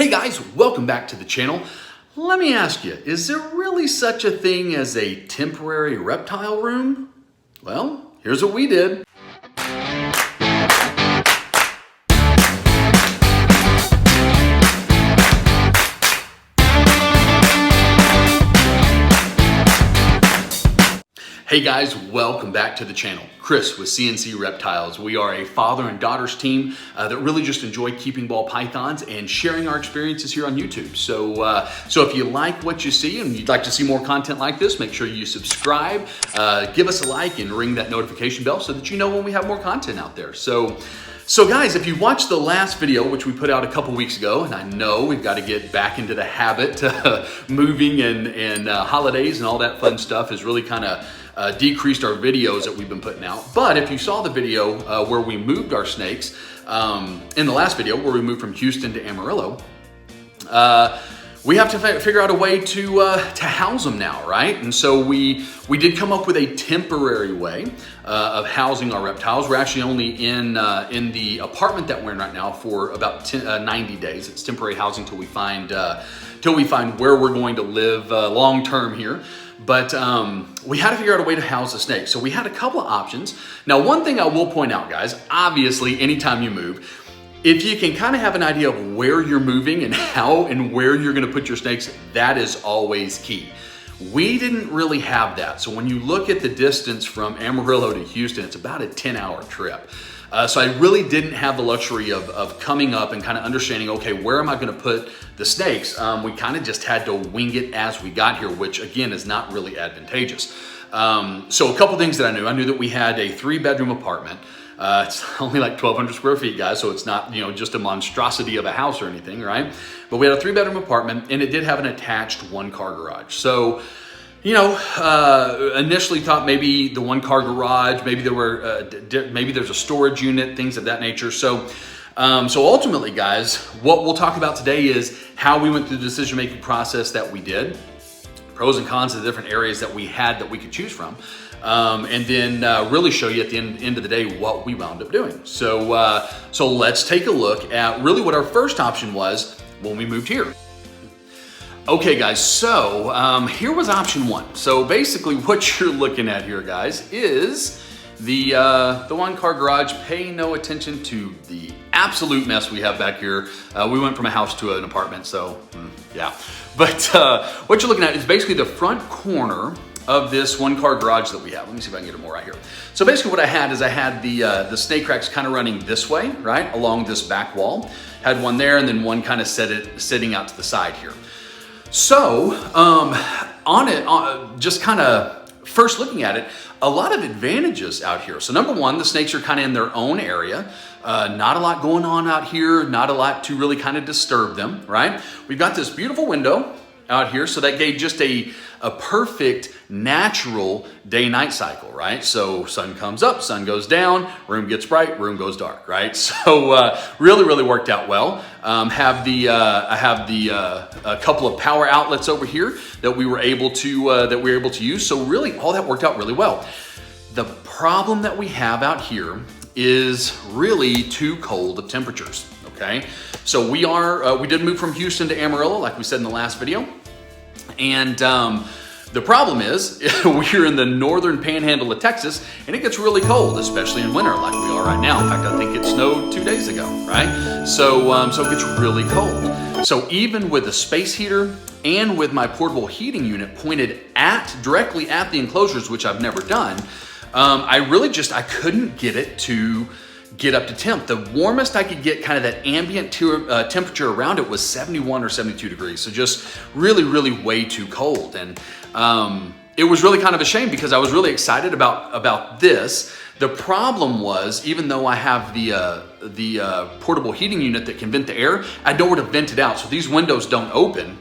Hey guys, welcome back to the channel. Let me ask you, is there really such a thing as a temporary reptile room? Well, here's what we did. Hey guys, welcome back to the channel. Chris with CNC Reptiles. We are a father and daughters team that really just enjoy keeping ball pythons and sharing our experiences here on YouTube. So if you like what you see and you'd like to see more content like this, make sure you subscribe, give us a like, and ring that notification bell so that you know when we have more content out there. So guys, if you watched the last video, which we put out a couple weeks ago, and I know we've got to get back into the habit, moving and holidays and all that fun stuff has really kind of decreased our videos that we've been putting out. But if you saw the video where we moved our snakes, in the last video where we moved from Houston to Amarillo, we have to figure out a way to house them now, right? And so we did come up with a temporary way of housing our reptiles. We're actually only in the apartment that we're in right now for about 90 days. It's temporary housing till we find where we're going to live long term here. But we had to figure out a way to house the snakes. So we had a couple of options. Now, one thing I will point out, guys, obviously, anytime you move, if you can kind of have an idea of where you're moving and how and where you're going to put your snakes, that is always key. We didn't really have that. So when you look at the distance from Amarillo to Houston, it's about a 10-hour trip. So I really didn't have the luxury of coming up and kind of understanding, okay, where am I going to put the snakes? We kind of just had to wing it as we got here, which again is not really advantageous. So a couple things that I knew that we had a 3-bedroom apartment. It's only like 1,200 square feet, guys, so it's not, just a monstrosity of a house or anything, right? But we had a 3-bedroom apartment, and it did have an attached 1-car garage. So, initially thought maybe the 1-car garage, maybe maybe there's a storage unit, things of that nature. So ultimately, guys, what we'll talk about today is how we went through the decision-making process that we did, pros and cons of the different areas that we had that we could choose from. And then really show you at the end of the day what we wound up doing. So let's take a look at really what our first option was when we moved here. Okay, guys, so here was option 1. So basically what you're looking at here, guys, is the 1-car garage. Pay no attention to the absolute mess we have back here. We went from a house to an apartment, so yeah. But what you're looking at is basically the front corner of this 1-car garage that we have. Let me see if I can get it more right here. So basically what I had is I had the snake racks kind of running this way, right, along this back wall. Had one there and then one kind of sitting out to the side here. So just kind of first looking at it, a lot of advantages out here. So number one, the snakes are kind of in their own area. Not a lot going on out here, not a lot to really kind of disturb them, right? We've got this beautiful window out here, so that gave just a perfect natural day-night cycle, right? So sun comes up, sun goes down, room gets bright, room goes dark, right? So really worked out well. I have a couple of power outlets over here that we were able to use. So really, all that worked out really well. The problem that we have out here is really too cold of temperatures. Okay, so we did move from Houston to Amarillo, like we said in the last video. And the problem is we're in the northern panhandle of Texas and it gets really cold, especially in winter like we are right now. In fact, I think it snowed 2 days ago, right? So it gets really cold. So even with the space heater and with my portable heating unit pointed directly at the enclosures, which I've never done, I couldn't get it to get up to temp. The warmest I could get, kind of that ambient temperature around it, was 71 or 72 degrees. So just really way too cold. And it was really kind of a shame because I was really excited about this. The problem was, even though I have the portable heating unit that can vent the air, I know where to vent it out. So these windows don't open.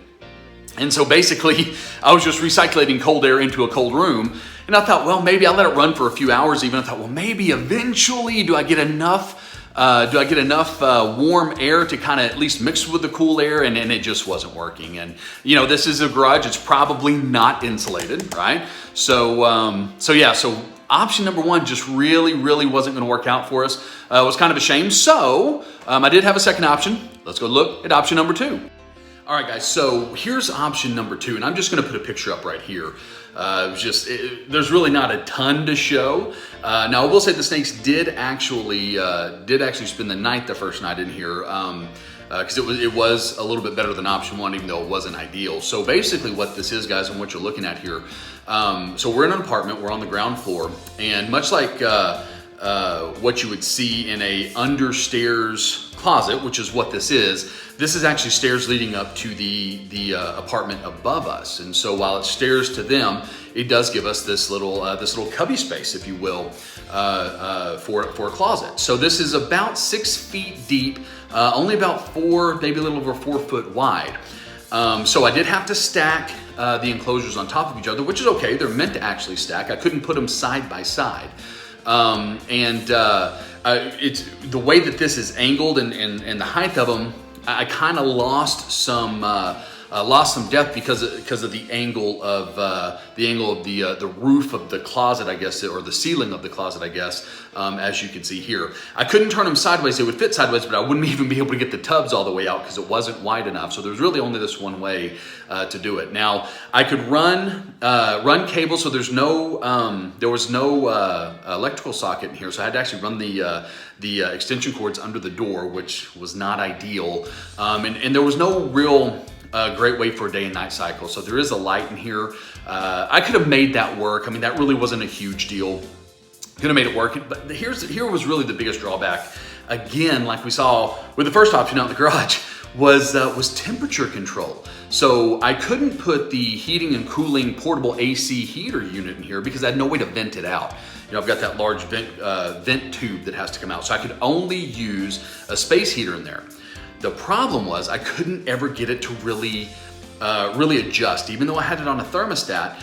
And so basically I was just recycling cold air into a cold room. And I thought, well, maybe I'll let it run for a few hours even. I thought, well, maybe eventually do I get enough warm air to kind of at least mix with the cool air? And it just wasn't working. And this is a garage, it's probably not insulated, right? So option number 1 just really wasn't going to work out for us. It was kind of a shame. So I did have a second option. let's go look at option number 2. All right, guys, so here's option number 2, and I'm just gonna put a picture up right here. There's really not a ton to show. Now, I will say the snakes did actually spend the night the first night in here, because it was a little bit better than option 1, even though it wasn't ideal. So basically what this is, guys, and what you're looking at here, so we're in an apartment, we're on the ground floor, and much like what you would see in a understairs closet, which is what this is actually stairs leading up to the apartment above us. And so while it's stairs to them, it does give us this little cubby space, if you will, for a closet. So this is about 6 feet deep, only about 4, maybe a little over 4 foot wide. So I did have to stack the enclosures on top of each other, which is okay. They're meant to actually stack. I couldn't put them side by side. It's the way that this is angled and the height of them, I kind of lost some depth because of the angle of the roof of the closet, I guess, or the ceiling of the closet, I guess, as you can see here. I couldn't turn them sideways. They would fit sideways, but I wouldn't even be able to get the tubs all the way out because it wasn't wide enough. So there's really only this one way to do it. Now, I could run cable, so there was no electrical socket in here, so I had to actually run the extension cords under the door, which was not ideal. And there was no real great way for a day and night cycle. So there is a light in here. I could have made that work. I mean, that really wasn't a huge deal. Could have made it work, but here was really the biggest drawback. Again, like we saw with the first option out in the garage, was temperature control. So I couldn't put the heating and cooling portable AC heater unit in here because I had no way to vent it out. You know, I've got that large vent tube that has to come out. So I could only use a space heater in there. The problem was I couldn't ever get it to really adjust. Even though I had it on a thermostat,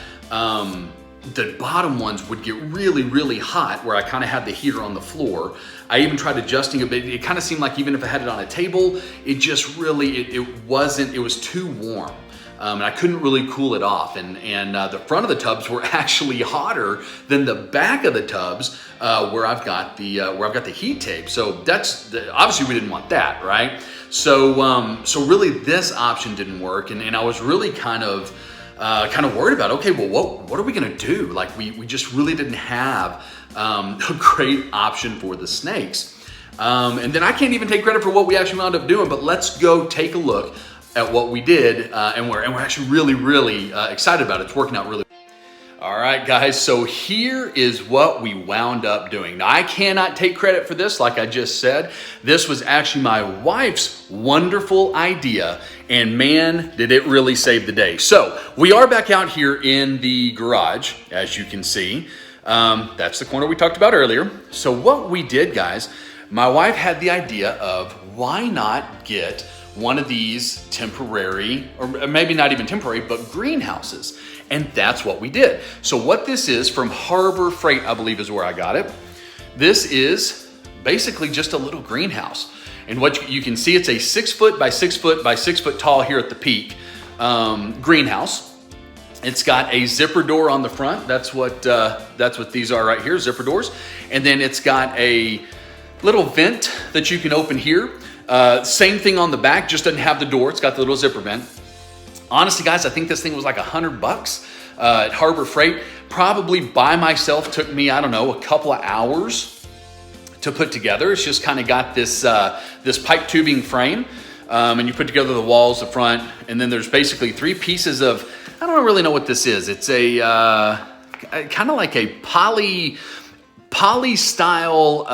the bottom ones would get really, really hot where I kind of had the heater on the floor. I even tried adjusting a bit. It kind of seemed like even if I had it on a table, it just really, it was too warm. And I couldn't really cool it off. And the front of the tubs were actually hotter than the back of the tubs where I've got the heat tape. So obviously we didn't want that, right? So really this option didn't work, and I was really kind of worried about, okay, well, what are we gonna do? Like we just really didn't have a great option for the snakes. And then I can't even take credit for what we actually wound up doing, but let's go take a look at what we did, and we're actually really, really excited about it. It's working out really well. All right, guys, so here is what we wound up doing. Now, I cannot take credit for this, like I just said. This was actually my wife's wonderful idea, and man, did it really save the day. So we are back out here in the garage, as you can see. That's the corner we talked about earlier. So what we did, guys, my wife had the idea of why not get one of these temporary, or maybe not even temporary, but greenhouses. And that's what we did. So what this is from Harbor Freight, I believe is where I got it. This is basically just a little greenhouse. And what you can see, it's a 6 foot by 6 foot by 6 foot tall here at the peak greenhouse. It's got a zipper door on the front. That's what these are right here, zipper doors. And then it's got a little vent that you can open here. Same thing on the back, just doesn't have the door. It's got the little zipper vent. Honestly, guys, I think this thing was like $100 at Harbor Freight. Probably by myself took me, I don't know, a couple of hours to put together. It's just kind of got this pipe tubing frame, and you put together the walls, the front, and then there's basically 3 pieces of, I don't really know what this is. It's a kind of like a poly style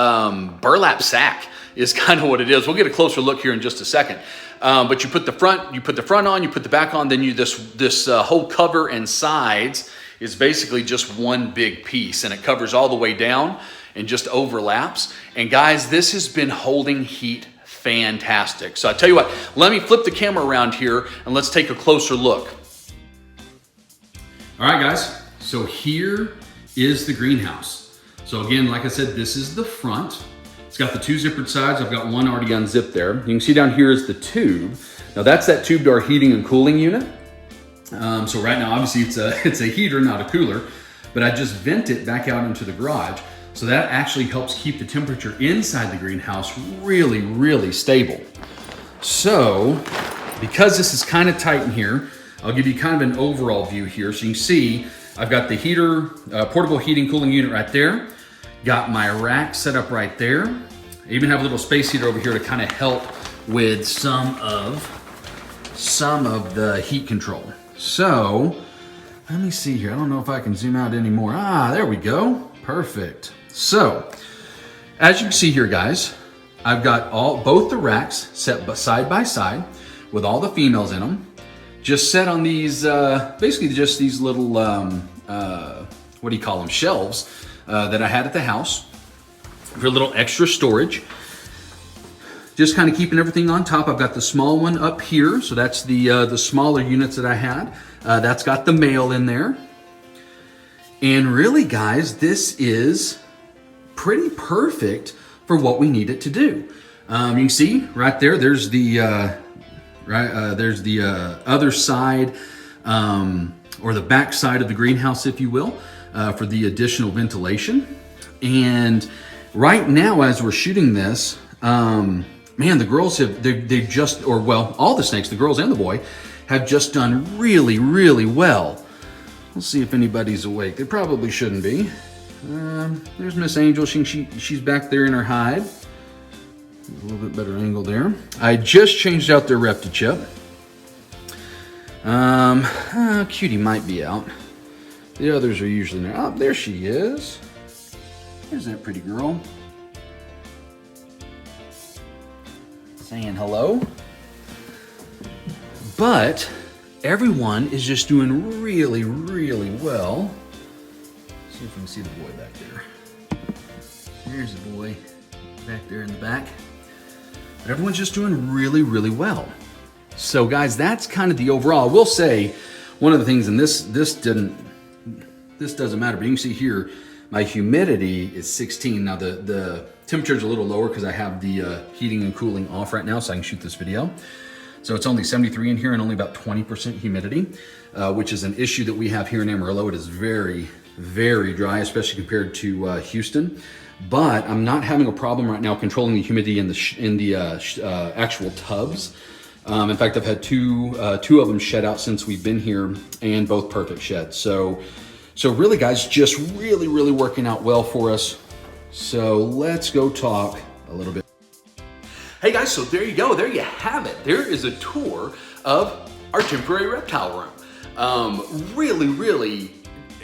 burlap sack is kind of what it is. We'll get a closer look here in just a second. But you put the front on, you put the back on, then this whole cover and sides is basically just one big piece, and it covers all the way down and just overlaps. And guys, this has been holding heat fantastic. So I tell you what, let me flip the camera around here and let's take a closer look. All right, guys, so here is the greenhouse. So again, like I said, this is the front. It's got the 2 zippered sides. I've got one already unzipped there. You can see down here is the tube. Now that's that tube to our heating and cooling unit. So right now, obviously it's a heater, not a cooler, but I just vent it back out into the garage. So that actually helps keep the temperature inside the greenhouse really, really stable. So, because this is kind of tight in here, I'll give you kind of an overall view here. So you can see, I've got the heater, portable heating cooling unit right there. Got my rack set up right there. I even have a little space heater over here to kind of help with some of the heat control. So, let me see here. I don't know if I can zoom out anymore. There we go. Perfect. So, as you can see here, guys, I've got both the racks set side by side with all the females in them. Just set on these, basically just these little, what do you call them, shelves that I had at the house for a little extra storage. Just kind of keeping everything on top. I've got the small one up here, so that's the smaller units that I had. That's got the male in there. And really, guys, this is pretty perfect for what we need it to do. You can see right there, there's the other side, or the back side of the greenhouse, if you will, for the additional ventilation. And right now, as we're shooting this, man, the girls they've just, or well, all the snakes, the girls and the boy, have just done really, really well. We'll see if anybody's awake. They probably shouldn't be. There's Miss Angel. She's back there in her hide. A little bit better angle there. I just changed out their Reptile. Cutie might be out. The others are usually there. Oh, there she is. There's that pretty girl. Saying hello. But everyone is just doing really, really well. Let's see if we can see the boy back there. There's the boy back there in the back. But everyone's just doing really, really well. So guys, that's kind of the overall. I will say one of the things, and this doesn't matter, but you can see here, my humidity is 16. Now the temperature is a little lower because I have the heating and cooling off right now, so I can shoot this video. So it's only 73 in here and only about 20% humidity, which is an issue that we have here in Amarillo. It is very, very dry, especially compared to Houston. But I'm not having a problem right now controlling the humidity in the actual tubs. In fact, I've had two of them shed out since we've been here, and both perfect sheds. So really, guys, just really, really working out well for us. So let's go talk a little bit. Hey guys, so there you go. There you have it. There is a tour of our temporary reptile room. Really, really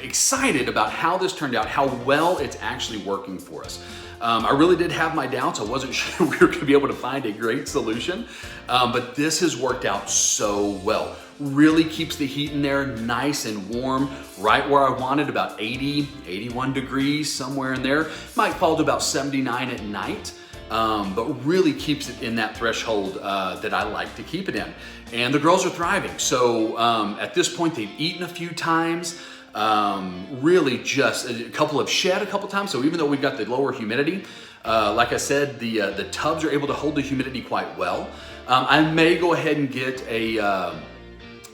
excited about how this turned out, how well it's actually working for us. I really did have my doubts. I wasn't sure we were gonna be able to find a great solution, but this has worked out so well. Really keeps the heat in there nice and warm, right where I wanted, about 80, 81 degrees, somewhere in there. Might fall to about 79 at night. But really keeps it in that threshold that I like to keep it in. And the girls are thriving. So at this point, they've eaten a few times. Really just a couple have shed a couple times. So even though we've got the lower humidity, like I said, the tubs are able to hold the humidity quite well. I may go ahead and get a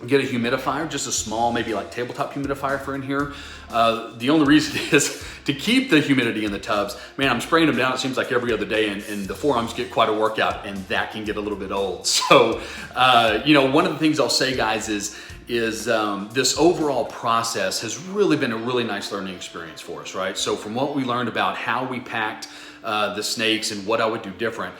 humidifier, just a small, maybe like tabletop humidifier for in here. The only reason is to keep the humidity in the tubs. Man, I'm spraying them down, it seems like every other day, and the forearms get quite a workout, and that can get a little bit old. So, one of the things I'll say, guys, is this overall process has really been a really nice learning experience for us, right? So from what we learned about how we packed the snakes and what I would do different,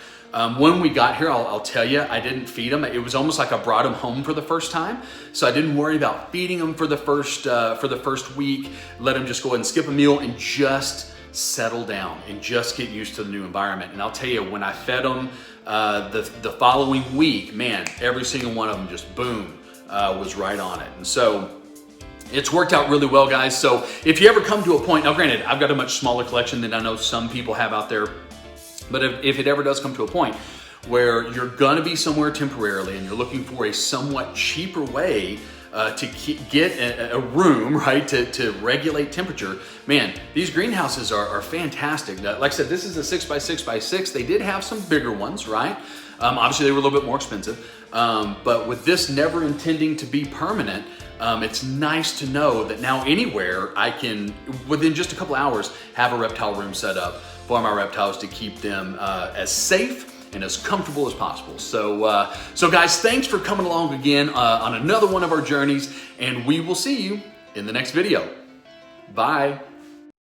when we got here, I'll tell you, I didn't feed them. It was almost like I brought them home for the first time. So I didn't worry about feeding them for the first week, let them just go ahead and skip a meal and just settle down and just get used to the new environment. And I'll tell you, when I fed them the following week, man, every single one of them just boom, was right on it. And so it's worked out really well, guys. So if you ever come to a point, now granted, I've got a much smaller collection than I know some people have out there. But if it ever does come to a point where you're gonna be somewhere temporarily and you're looking for a somewhat cheaper way to get a room, right, to regulate temperature, man, these greenhouses are fantastic. Now, like I said, this is a 6x6x6. They did have some bigger ones, right? Obviously, they were a little bit more expensive. But with this never intending to be permanent, it's nice to know that now anywhere I can, within just a couple hours, have a reptile room set up for my reptiles to keep them as safe and as comfortable as possible. So, so guys, thanks for coming along again on another one of our journeys, and we will see you in the next video. Bye.